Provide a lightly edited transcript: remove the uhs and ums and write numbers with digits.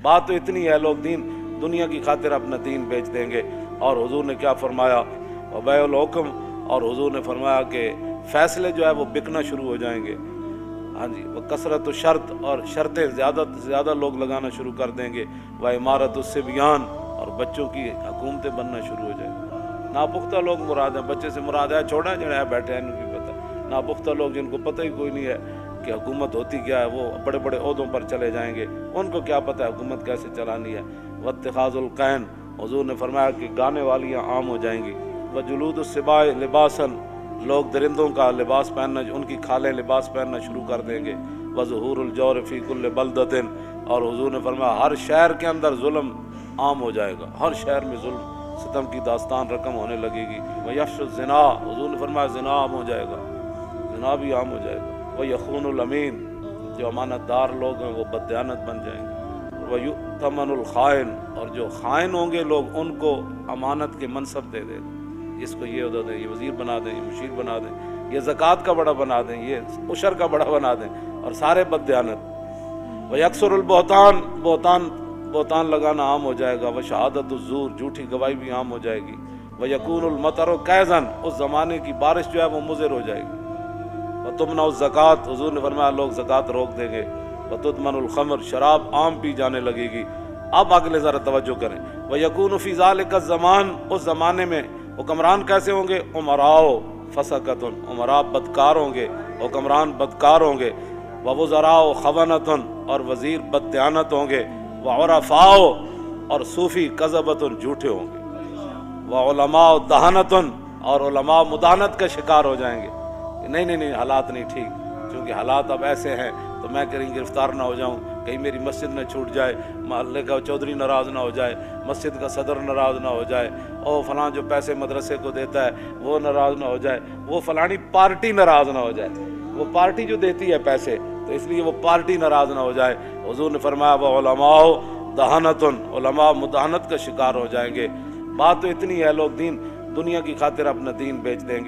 بات تو اتنی ہے لوگ دنیا کی خاطر اپنا دین بیچ دیں گے۔ اور حضور نے کیا فرمایا؟ وبیع الحکم، اور حضور نے فرمایا کہ فیصلے جو ہے وہ بکنا شروع ہو جائیں گے۔ ہاں جی، وہ کثرت و شرط، اور شرطیں زیادہ سے زیادہ لوگ لگانا شروع کر دیں گے۔ وہ عمارت الصبیان، اور بچوں کی حکومتیں بننا شروع ہو جائیں گی۔ ناپختہ لوگ مراد ہیں، بچے سے مراد ہے چھوڑا جڑے بیٹھے ہیں ان کی پتہ۔ ناپختہ لوگ جن کو پتہ ہی کوئی نہیں ہے کہ حکومت ہوتی کیا ہے، وہ بڑے بڑے عہدوں پر چلے جائیں گے، ان کو کیا پتہ ہے حکومت کیسے چلانی ہے۔ واتخاذ القین، حضور نے فرمایا کہ گانے والیاں عام ہو جائیں گی۔ وجلود السباع لباسا، لوگ درندوں کا لباس پہننا، ان کی کھالیں لباس پہننا شروع کر دیں گے۔ وظہور الجور فی کل بلدۃ، اور حضور نے فرمایا ہر شہر کے اندر ظلم عام ہو جائے گا، ہر شہر میں ظلم ستم کی داستان رقم ہونے لگے گی۔ ویفشو الزنا، حضور نے فرمایا زنا عام ہو جائے گا، زنا بھی عام ہو جائے گا۔ ویخون الامین، جو امانت دار لوگ ہیں وہ بددیانت بن جائیں گے۔ ویؤتمن الخائن، اور جو خائن ہوں گے لوگ ان کو امانت کے منصب دے دیں، اس کو یہ عہدہ دیں، یہ وزیر بنا دیں، یہ مشیر بنا دیں، یہ زکوٰۃ کا بڑا بنا دیں، یہ عشر کا بڑا بنا دیں، اور سارے بددیانت۔ ویکثر البہتان، بہتان لگانا عام ہو جائے گا۔ وشہادت الزور، جھوٹی گواہی بھی عام ہو جائے گی۔ ویکون المطر کیزن، اس زمانے کی بارش جو ہے وہ مضر ہو جائے گی۔ وتمنع الزکوٰۃ، حضور نے فرمایا لوگ زکوٰۃ روک دیں گے۔ وتدمن الخمر، شراب عام پی جانے لگے گی۔ اب اگلے ذرا توجہ کریں۔ ویکون فی ذلک الزمان، اس زمانے میں حکمران کیسے ہوں گے؟ امراء فسقۃ، امراء بدکار ہوں گے، حکمران بدکار ہوں گے۔ ووزراء خونۃ، اور وزیر بددیانت ہوں گے۔ وعرفاء، اور صوفی کذبۃ، جھوٹے ہوں گے۔ وعلماء دہنۃ، اور علماء مداحنت کا شکار ہو جائیں گے۔ نہیں حالات نہیں ٹھیک، کیونکہ حالات اب ایسے ہیں تو میں کہیں گرفتار نہ ہو جاؤں، کہیں میری مسجد نہ چھوٹ جائے، محلے کا چودھری ناراض نہ ہو جائے، مسجد کا صدر ناراض نہ ہو جائے، اور فلاں جو پیسے مدرسے کو دیتا ہے وہ ناراض نہ ہو جائے، وہ فلانی پارٹی ناراض نہ ہو جائے، وہ پارٹی جو دیتی ہے پیسے تو اس لیے وہ پارٹی ناراض نہ ہو جائے۔ حضور نے فرمایا وہ علماء دہنۃ، علماء مداحنت کا شکار ہو جائیں گے۔ بات تو اتنی ہے لوگ دنیا کی خاطر اپنا دین بیچ دیں گے۔